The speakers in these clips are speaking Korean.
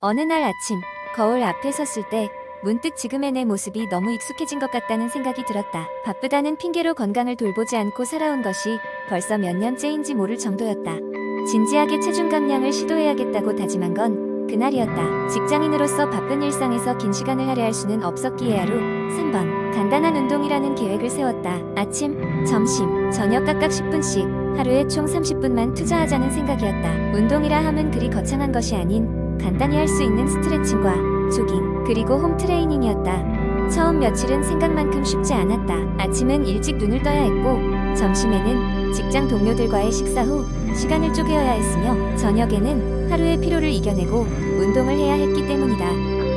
어느 날 아침, 거울 앞에 섰을 때 문득 지금의 내 모습이 너무 익숙해진 것 같다는 생각이 들었다. 바쁘다는 핑계로 건강을 돌보지 않고 살아온 것이 벌써 몇 년째인지 모를 정도였다. 진지하게 체중 감량을 시도해야겠다고 다짐한 건 그날이었다. 직장인으로서 바쁜 일상에서 긴 시간을 할애할 수는 없었기에 하루 3번 간단한 운동이라는 계획을 세웠다. 아침, 점심, 저녁 각각 10분씩 하루에 총 30분만 투자하자는 생각이었다. 운동이라 함은 그리 거창한 것이 아닌 간단히 할 수 있는 스트레칭과 조깅, 그리고 홈 트레이닝이었다. 처음 며칠은 생각만큼 쉽지 않았다. 아침은 일찍 눈을 떠야 했고, 점심에는 직장 동료들과의 식사 후 시간을 쪼개어야 했으며, 저녁에는 하루의 피로를 이겨내고 운동을 해야 했기 때문이다.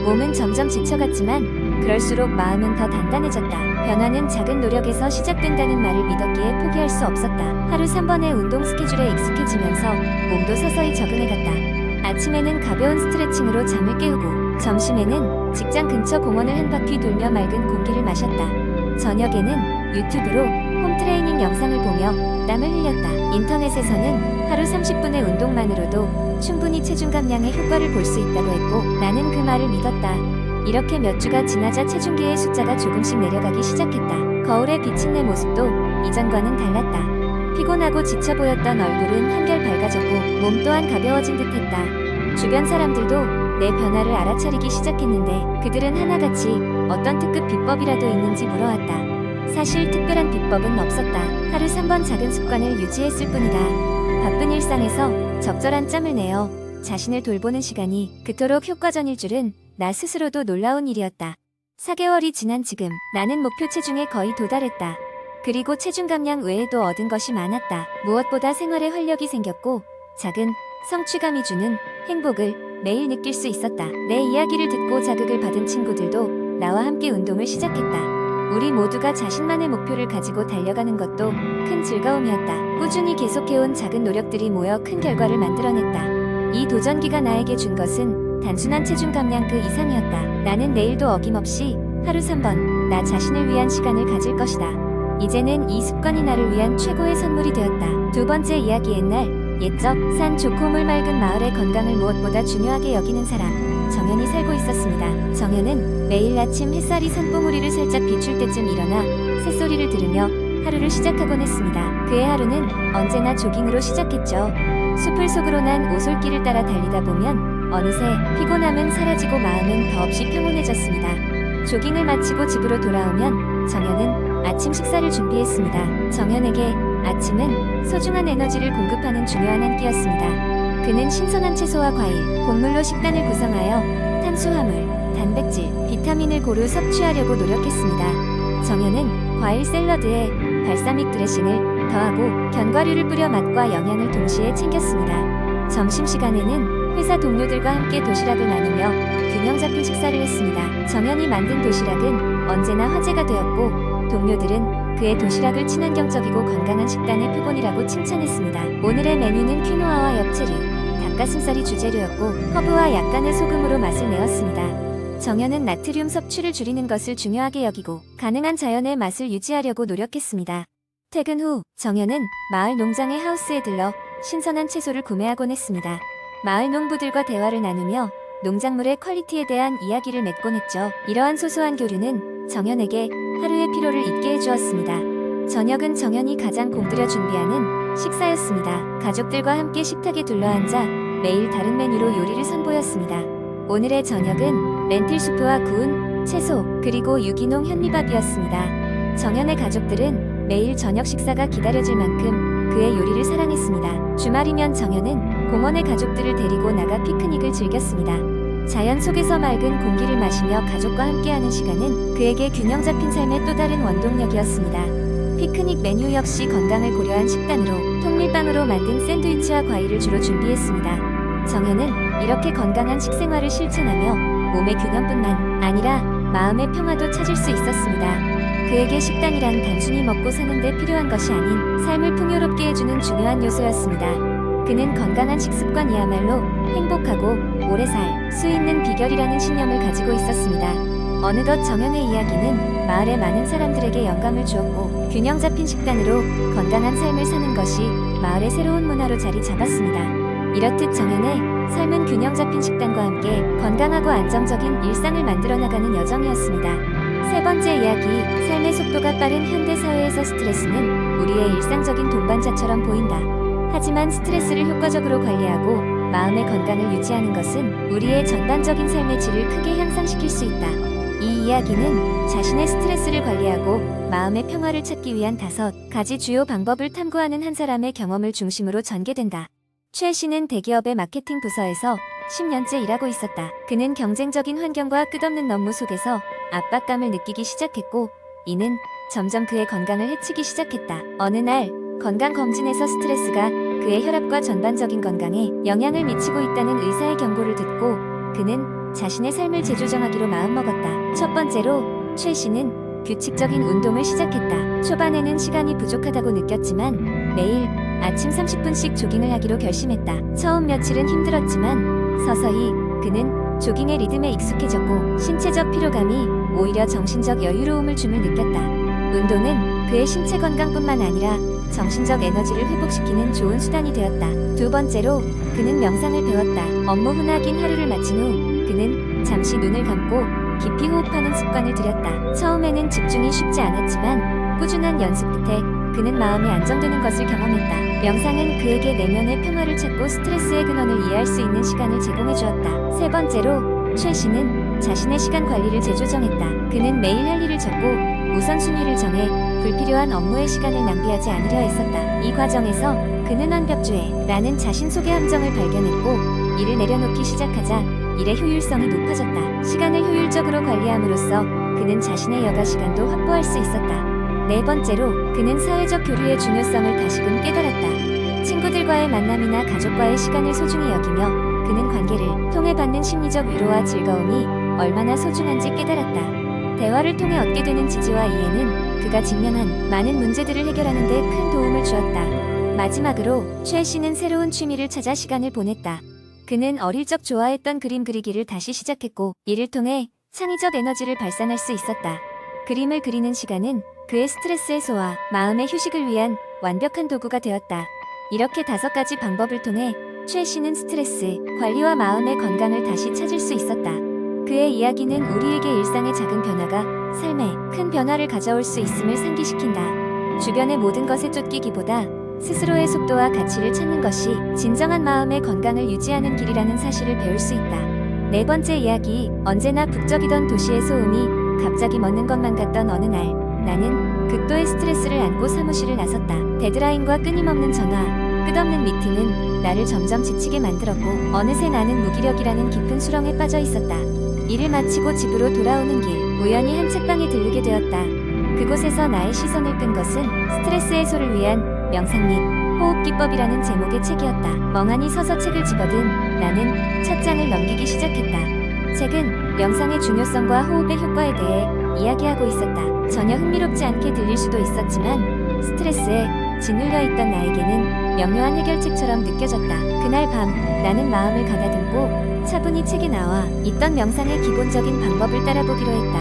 몸은 점점 지쳐갔지만 그럴수록 마음은 더 단단해졌다. 변화는 작은 노력에서 시작된다는 말을 믿었기에 포기할 수 없었다. 하루 3번의 운동 스케줄에 익숙해지면서 몸도 서서히 적응해갔다. 아침에는 가벼운 스트레칭으로 잠을 깨우고, 점심에는 직장 근처 공원을 한 바퀴 돌며 맑은 공기를 마셨다. 저녁에는 유튜브로 홈 트레이닝 영상을 보며 땀을 흘렸다. 인터넷에서는 하루 30분의 운동만으로도 충분히 체중 감량에 효과를 볼 수 있다고 했고, 나는 그 말을 믿었다. 이렇게 몇 주가 지나자 체중계의 숫자가 조금씩 내려가기 시작했다. 거울에 비친 내 모습도 이전과는 달랐다. 피곤하고 지쳐 보였던 얼굴은 한결 밝아졌고 몸 또한 가벼워진 듯했다. 주변 사람들도 내 변화를 알아차리기 시작했는데 그들은 하나같이 어떤 특급 비법이라도 있는지 물어왔다. 사실 특별한 비법은 없었다. 하루 3번 작은 습관을 유지했을 뿐이다. 바쁜 일상에서 적절한 짬을 내어 자신을 돌보는 시간이 그토록 효과적일 줄은 나 스스로도 놀라운 일이었다. 4개월이 지난 지금 나는 목표 체중에 거의 도달했다. 그리고 체중 감량 외에도 얻은 것이 많았다. 무엇보다 생활에 활력이 생겼고 작은 성취감이 주는 행복을 매일 느낄 수 있었다. 내 이야기를 듣고 자극을 받은 친구들도 나와 함께 운동을 시작했다. 우리 모두가 자신만의 목표를 가지고 달려가는 것도 큰 즐거움이었다. 꾸준히 계속해온 작은 노력들이 모여 큰 결과를 만들어냈다. 이 도전기가 나에게 준 것은 단순한 체중 감량 그 이상이었다. 나는 내일도 어김없이 하루 3번 나 자신을 위한 시간을 가질 것이다. 이제는 이 습관이 나를 위한 최고의 선물이 되었다. 두 번째 이야기. 옛적 산 좋고 물 맑은 마을의 건강을 무엇보다 중요하게 여기는 사람 정연이 살고 있었습니다. 정연은 매일 아침 햇살이 산봉우리를 살짝 비출 때쯤 일어나 새소리를 들으며 하루를 시작하곤 했습니다. 그의 하루는 언제나 조깅으로 시작했죠. 숲을 속으로 난 오솔길을 따라 달리다 보면 어느새 피곤함은 사라지고 마음은 더없이 평온해졌습니다. 조깅을 마치고 집으로 돌아오면 정연은 아침 식사를 준비했습니다. 정연에게 아침은 소중한 에너지를 공급하는 중요한 한 끼였습니다. 그는 신선한 채소와 과일, 곡물로 식단을 구성하여 탄수화물, 단백질, 비타민을 고루 섭취하려고 노력했습니다. 정연은 과일 샐러드에 발사믹 드레싱을 더하고 견과류를 뿌려 맛과 영양을 동시에 챙겼습니다. 점심시간에는 회사 동료들과 함께 도시락을 나누며 균형 잡힌 식사를 했습니다. 정연이 만든 도시락은 언제나 화제가 되었고 동료들은 그의 도시락을 친환경적이고 건강한 식단의 표본이라고 칭찬했습니다. 오늘의 메뉴는 퀴노아와 엽채류, 닭가슴살이 주재료였고 허브와 약간의 소금으로 맛을 내었습니다. 정연은 나트륨 섭취를 줄이는 것을 중요하게 여기고 가능한 자연의 맛을 유지하려고 노력했습니다. 퇴근 후 정연은 마을 농장의 하우스에 들러 신선한 채소를 구매하곤 했습니다. 마을 농부들과 대화를 나누며 농작물의 퀄리티에 대한 이야기를 맺곤 했죠. 이러한 소소한 교류는 정연에게 하루의 피로를 잊게 해주었습니다. 저녁은 정연이 가장 공들여 준비하는 식사였습니다. 가족들과 함께 식탁에 둘러앉아 매일 다른 메뉴로 요리를 선보였습니다. 오늘의 저녁은 렌틸 수프와 구운 채소 그리고 유기농 현미밥이었습니다. 정연의 가족들은 매일 저녁 식사가 기다려질 만큼 그의 요리를 사랑했습니다. 주말이면 정연은 공원에 가족들을 데리고 나가 피크닉을 즐겼습니다. 자연 속에서 맑은 공기를 마시며 가족과 함께하는 시간은 그에게 균형 잡힌 삶의 또 다른 원동력이었습니다. 피크닉 메뉴 역시 건강을 고려한 식단으로 통밀빵으로 만든 샌드위치와 과일을 주로 준비했습니다. 정연은 이렇게 건강한 식생활을 실천하며 몸의 균형뿐만 아니라 마음의 평화도 찾을 수 있었습니다. 그에게 식단이란 단순히 먹고 사는 데 필요한 것이 아닌 삶을 풍요롭게 해주는 중요한 요소였습니다. 그는 건강한 식습관이야말로 행복하고 오래 살 수 있는 비결이라는 신념을 가지고 있었습니다. 어느덧 정연의 이야기는 마을의 많은 사람들에게 영감을 주었고 균형 잡힌 식단으로 건강한 삶을 사는 것이 마을의 새로운 문화로 자리 잡았습니다. 이렇듯 정현의 삶은 균형 잡힌 식단과 함께 건강하고 안정적인 일상을 만들어 나가는 여정이었습니다. 세 번째 이야기, 삶의 속도가 빠른 현대 사회에서 스트레스는 우리의 일상적인 동반자처럼 보인다. 하지만 스트레스를 효과적으로 관리하고 마음의 건강을 유지하는 것은 우리의 전반적인 삶의 질을 크게 향상시킬 수 있다. 이 이야기는 자신의 스트레스를 관리하고 마음의 평화를 찾기 위한 5가지 주요 방법을 탐구하는 한 사람의 경험을 중심으로 전개된다. 최 씨는 대기업의 마케팅 부서에서 10년째 일하고 있었다. 그는 경쟁적인 환경과 끝없는 업무 속에서 압박감을 느끼기 시작했고, 이는 점점 그의 건강을 해치기 시작했다. 어느 날 건강검진에서 스트레스가 그의 혈압과 전반적인 건강에 영향을 미치고 있다는 의사의 경고를 듣고 그는 자신의 삶을 재조정하기로 마음먹었다. 첫 번째로 최 씨는 규칙적인 운동을 시작했다. 초반에는 시간이 부족하다고 느꼈지만 매일 아침 30분씩 조깅을 하기로 결심했다. 처음 며칠은 힘들었지만 서서히 그는 조깅의 리듬에 익숙해졌고 신체적 피로감이 오히려 정신적 여유로움을 줌을 느꼈다. 운동은 그의 신체 건강뿐만 아니라 정신적 에너지를 회복시키는 좋은 수단이 되었다. 두 번째로 그는 명상을 배웠다. 업무 후나긴 하루를 마친 후 그는 잠시 눈을 감고 깊이 호흡하는 습관을 들였다. 처음에는 집중이 쉽지 않았지만 꾸준한 연습 끝에 그는 마음이 안정되는 것을 경험했다. 명상은 그에게 내면의 평화를 찾고 스트레스의 근원을 이해할 수 있는 시간을 제공해 주었다. 세 번째로 최 씨는 자신의 시간 관리를 재조정했다. 그는 매일 할 일을 적고 우선순위를 정해 불필요한 업무의 시간을 낭비하지 않으려 했었다. 이 과정에서 그는 완벽주의라는 자신 속의 함정을 발견했고 일을 내려놓기 시작하자 일의 효율성이 높아졌다. 시간을 효율적으로 관리함으로써 그는 자신의 여가 시간도 확보할 수 있었다. 네 번째로 그는 사회적 교류의 중요성을 다시금 깨달았다. 친구들과의 만남이나 가족과의 시간을 소중히 여기며 그는 관계를 통해 받는 심리적 위로와 즐거움이 얼마나 소중한지 깨달았다. 대화를 통해 얻게 되는 지지와 이해는 그가 직면한 많은 문제들을 해결하는 데 큰 도움을 주었다. 마지막으로 최 씨는 새로운 취미를 찾아 시간을 보냈다. 그는 어릴 적 좋아했던 그림 그리기를 다시 시작했고 이를 통해 창의적 에너지를 발산할 수 있었다. 그림을 그리는 시간은 그의 스트레스 해소와 마음의 휴식을 위한 완벽한 도구가 되었다. 이렇게 5가지 방법을 통해 최 씨는 스트레스 관리와 마음의 건강을 다시 찾을 수 있었다. 그의 이야기는 우리에게 일상의 작은 변화가 삶에 큰 변화를 가져올 수 있음을 상기시킨다. 주변의 모든 것에 쫓기기보다 스스로의 속도와 가치를 찾는 것이 진정한 마음의 건강을 유지하는 길이라는 사실을 배울 수 있다. 네 번째 이야기, 언제나 북적이던 도시의 소음이 갑자기 멎는 것만 같던 어느 날 나는 극도의 스트레스를 안고 사무실을 나섰다. 데드라인과 끊임없는 전화, 끝없는 미팅은 나를 점점 지치게 만들었고 어느새 나는 무기력이라는 깊은 수렁에 빠져 있었다. 일을 마치고 집으로 돌아오는 길, 우연히 한 책방에 들르게 되었다. 그곳에서 나의 시선을 끈 것은 스트레스 해소를 위한 명상 및 호흡 기법이라는 제목의 책이었다. 멍하니 서서 책을 집어든 나는 첫 장을 넘기기 시작했다. 책은 명상의 중요성과 호흡의 효과에 대해 이야기하고 있었다. 전혀 흥미롭지 않게 들릴 수도 있었지만 스트레스에 짓눌려 있던 나에게는 명료한 해결책처럼 느껴졌다. 그날 밤 나는 마음을 가다듬고 차분히 책에 나와 있던 명상의 기본적인 방법을 따라보기로 했다.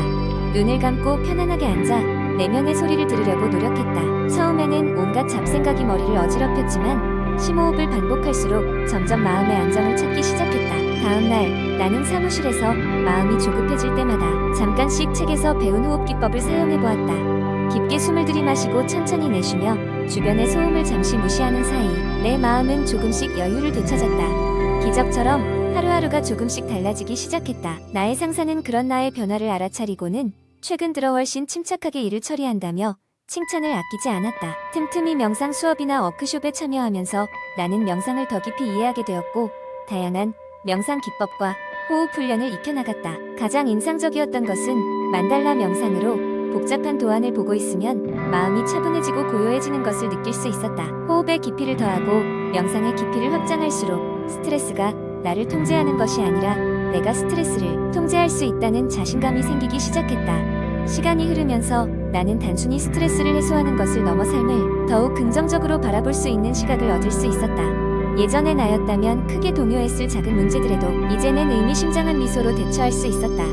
눈을 감고 편안하게 앉아 내면의 소리를 들으려고 노력했다. 처음에는 온갖 잡생각이 머리를 어지럽혔지만 심호흡을 반복할수록 점점 마음의 안정을 찾기 시작했다. 다음날 나는 사무실에서 마음이 조급해질 때마다 잠깐씩 책에서 배운 호흡 기법을 사용해보았다. 깊게 숨을 들이마시고 천천히 내쉬며 주변의 소음을 잠시 무시하는 사이 내 마음은 조금씩 여유를 되찾았다. 기적처럼 하루하루가 조금씩 달라지기 시작했다. 나의 상사는 그런 나의 변화를 알아차리고는 최근 들어 훨씬 침착하게 일을 처리한다며 칭찬을 아끼지 않았다. 틈틈이 명상 수업이나 워크숍에 참여하면서 나는 명상을 더 깊이 이해하게 되었고 다양한 명상 기법과 호흡 훈련을 익혀나갔다. 가장 인상적이었던 것은 만달라 명상으로 복잡한 도안을 보고 있으면 마음이 차분해지고 고요해지는 것을 느낄 수 있었다. 호흡의 깊이를 더하고 명상의 깊이를 확장할수록 스트레스가 나를 통제하는 것이 아니라 내가 스트레스를 통제할 수 있다는 자신감이 생기기 시작했다. 시간이 흐르면서 나는 단순히 스트레스를 해소하는 것을 넘어 삶을 더욱 긍정적으로 바라볼 수 있는 시각을 얻을 수 있었다. 예전의 나였다면 크게 동요했을 작은 문제들에도 이제는 의미심장한 미소로 대처할 수 있었다.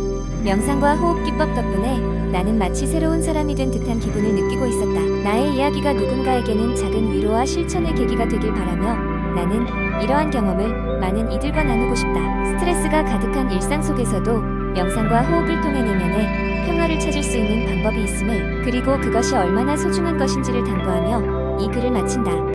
명상과 호흡 기법 덕분에 나는 마치 새로운 사람이 된 듯한 기분을 느끼고 있었다. 나의 이야기가 누군가에게는 작은 위로와 실천의 계기가 되길 바라며 나는 이러한 경험을 많은 이들과 나누고 싶다. 스트레스가 가득한 일상 속에서도 명상과 호흡을 통해 내면의 평화를 찾을 수 있는 방법이 있음을, 그리고 그것이 얼마나 소중한 것인지를 당부하며 이 글을 마친다.